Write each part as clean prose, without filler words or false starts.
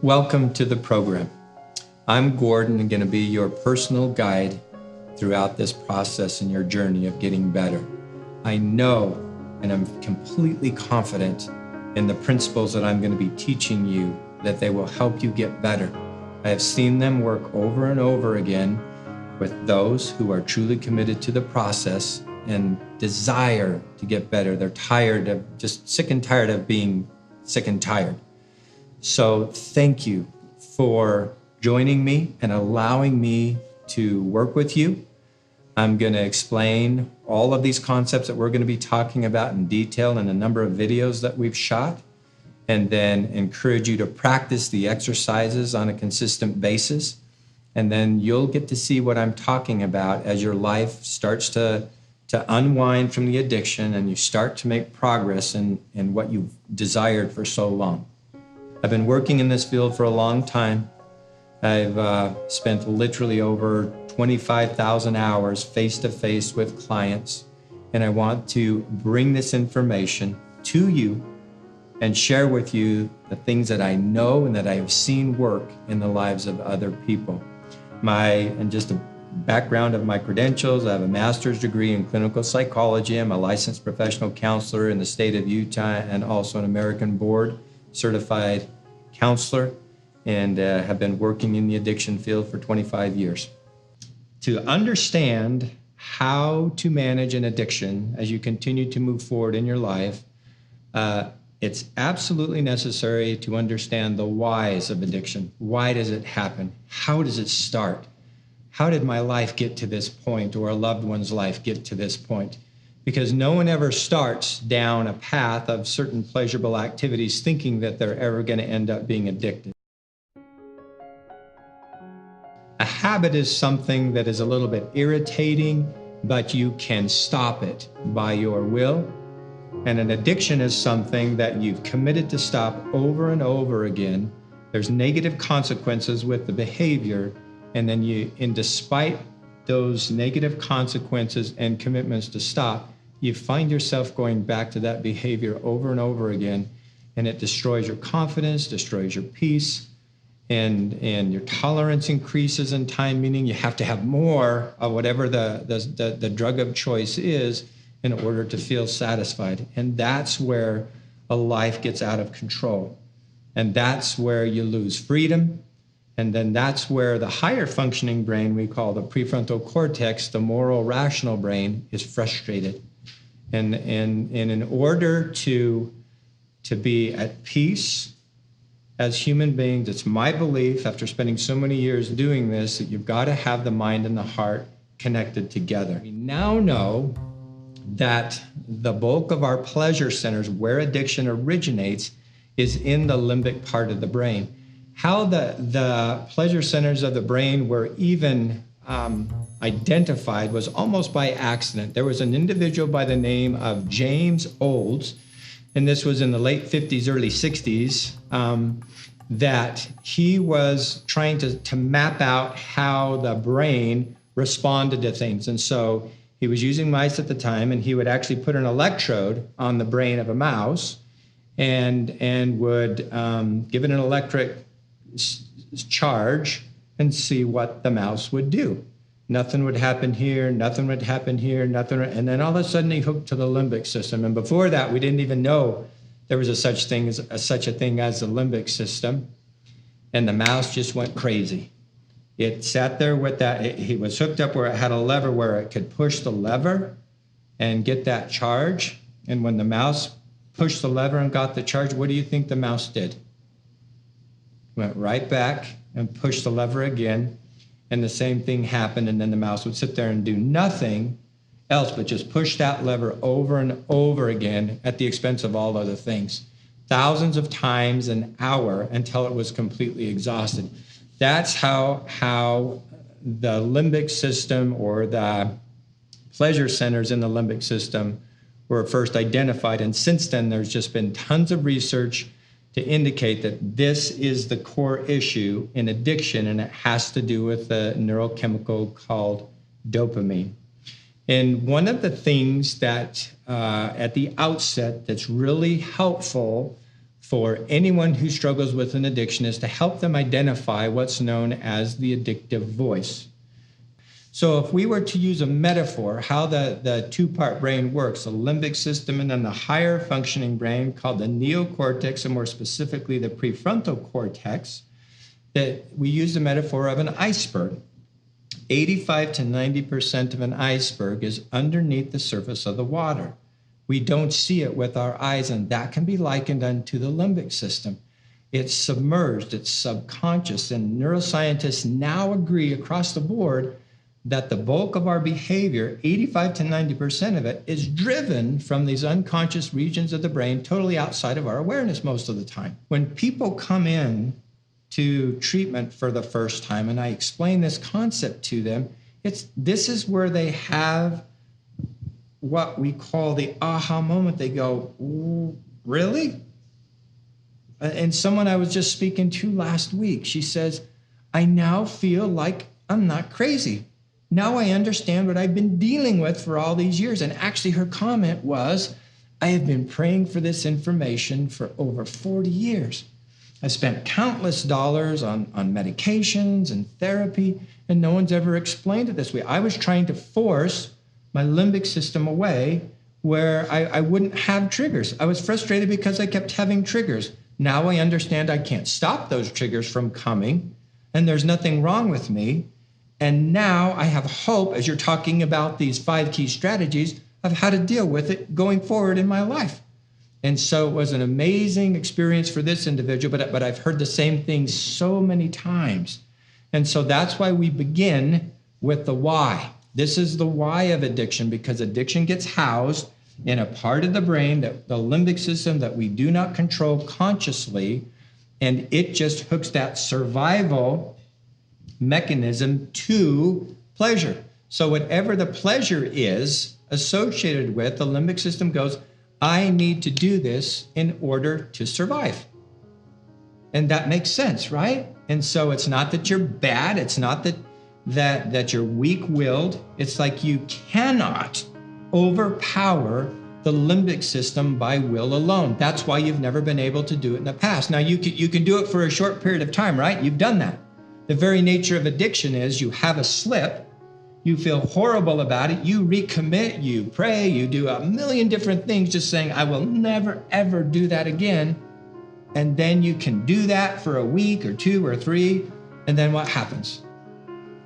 Welcome to the program. I'm Gordon and going to be your personal guide throughout this process in your journey of getting better. I know and I'm completely confident in the principles that I'm going to be teaching you, that they will help you get better. I have seen them work over and over again with those who are truly committed to the process and desire to get better. They're tired of, just sick and tired of being sick and tired. So thank you for joining me and allowing me to work with you. I'm going to explain all of these concepts that we're going to be talking about in detail in a number of videos that we've shot, and then encourage you to practice the exercises on a consistent basis. And then you'll get to see what I'm talking about as your life starts to unwind from the addiction and you start to make progress in what you've desired for so long. I've been working in this field for a long time. I've spent literally over 25,000 hours face-to-face with clients, and I want to bring this information to you and share with you the things that I know and that I have seen work in the lives of other people. And just a background of my credentials: I have a master's degree in clinical psychology. I'm a licensed professional counselor in the state of Utah and also an American board certified counselor, and have been working in the addiction field for 25 years. To understand how to manage an addiction as you continue to move forward in your life, it's absolutely necessary to understand the whys of addiction. Why does it happen? How does it start? How did my life get to this point, or a loved one's life get to this point? Because no one ever starts down a path of certain pleasurable activities thinking that they're ever going to end up being addicted. A habit is something that is a little bit irritating, but you can stop it by your will. And an addiction is something that you've committed to stop over and over again. There's negative consequences with the behavior, and then despite those negative consequences and commitments to stop, you find yourself going back to that behavior over and over again, and it destroys your confidence, destroys your peace, and your tolerance increases in time, meaning you have to have more of whatever the drug of choice is in order to feel satisfied. And that's where a life gets out of control. And that's where you lose freedom. And then that's where the higher functioning brain, we call the prefrontal cortex, the moral rational brain, is frustrated. And in order to be at peace as human beings, it's my belief, after spending so many years doing this, that you've got to have the mind and the heart connected together. We now know that the bulk of our pleasure centers, where addiction originates, is in the limbic part of the brain. How the pleasure centers of the brain were even identified was almost by accident. There was an individual by the name of James Olds, and this was in the late 50s, early 60s, that he was trying to map out how the brain responded to things. And so he was using mice at the time, and he would actually put an electrode on the brain of a mouse and would give it an electric charge and see what the mouse would do. Nothing would happen here, nothing would happen here, and then all of a sudden he hooked to the limbic system. And before that, we didn't even know there was such a thing as the limbic system. And the mouse just went crazy. It sat there with that. He was hooked up where it had a lever where it could push the lever and get that charge. And when the mouse pushed the lever and got the charge, what do you think the mouse did? Went right back and pushed the lever again, and the same thing happened. And then the mouse would sit there and do nothing else but just push that lever over and over again at the expense of all other things, thousands of times an hour, until it was completely exhausted. That's how the limbic system, or the pleasure centers in the limbic system, were first identified. And since then, there's just been tons of research to indicate that this is the core issue in addiction, and it has to do with a neurochemical called dopamine. And one of the things that at the outset that's really helpful for anyone who struggles with an addiction is to help them identify what's known as the addictive voice. So if we were to use a metaphor, how the two-part brain works, the limbic system and then the higher functioning brain called the neocortex, and more specifically the prefrontal cortex, that we use the metaphor of an iceberg. 85 to 90% of an iceberg is underneath the surface of the water. We don't see it with our eyes, and that can be likened unto the limbic system. It's submerged, it's subconscious, and neuroscientists now agree across the board that the bulk of our behavior, 85 to 90% of it, is driven from these unconscious regions of the brain, totally outside of our awareness most of the time. When people come in to treatment for the first time, and I explain this concept to them, this is where they have what we call the aha moment. They go, really? And someone I was just speaking to last week, she says, I now feel like I'm not crazy. Now I understand what I've been dealing with for all these years. And actually her comment was, I have been praying for this information for over 40 years. I spent countless dollars on medications and therapy, and no one's ever explained it this way. I was trying to force my limbic system away where I wouldn't have triggers. I was frustrated because I kept having triggers. Now I understand I can't stop those triggers from coming, and there's nothing wrong with me. And now I have hope, as you're talking about these 5 key strategies, of how to deal with it going forward in my life. And so it was an amazing experience for this individual, but I've heard the same thing so many times. And so that's why we begin with the why. This is the why of addiction, because addiction gets housed in a part of the brain, that the limbic system, that we do not control consciously, and it just hooks that survival mechanism to pleasure. So whatever the pleasure is associated with, the limbic system goes, I need to do this in order to survive. And that makes sense, right? And so it's not that you're bad. It's not that you're weak-willed. It's like you cannot overpower the limbic system by will alone. That's why you've never been able to do it in the past. Now, you can do it for a short period of time, right? You've done that. The very nature of addiction is you have a slip, you feel horrible about it, you recommit, you pray, you do a million different things just saying, I will never, ever do that again. And then you can do that for a week or 2 or 3, and then what happens?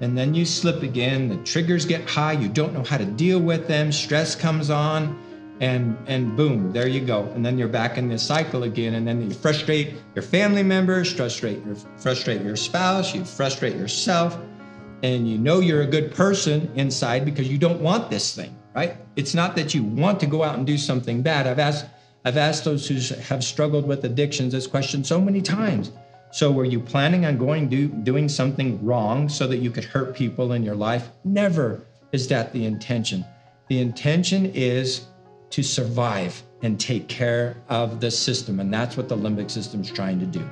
And then you slip again, the triggers get high, you don't know how to deal with them, stress comes on, and boom, there you go. And then you're back in this cycle again, and then you frustrate your family members, frustrate your spouse, you frustrate yourself, and you know you're a good person inside because you don't want this thing, right? It's not that you want to go out and do something bad. I've asked those who have struggled with addictions this question so many times. So were you planning on doing something wrong so that you could hurt people in your life? Never is that the intention. The intention is to survive and take care of the system, and that's what the limbic system is trying to do.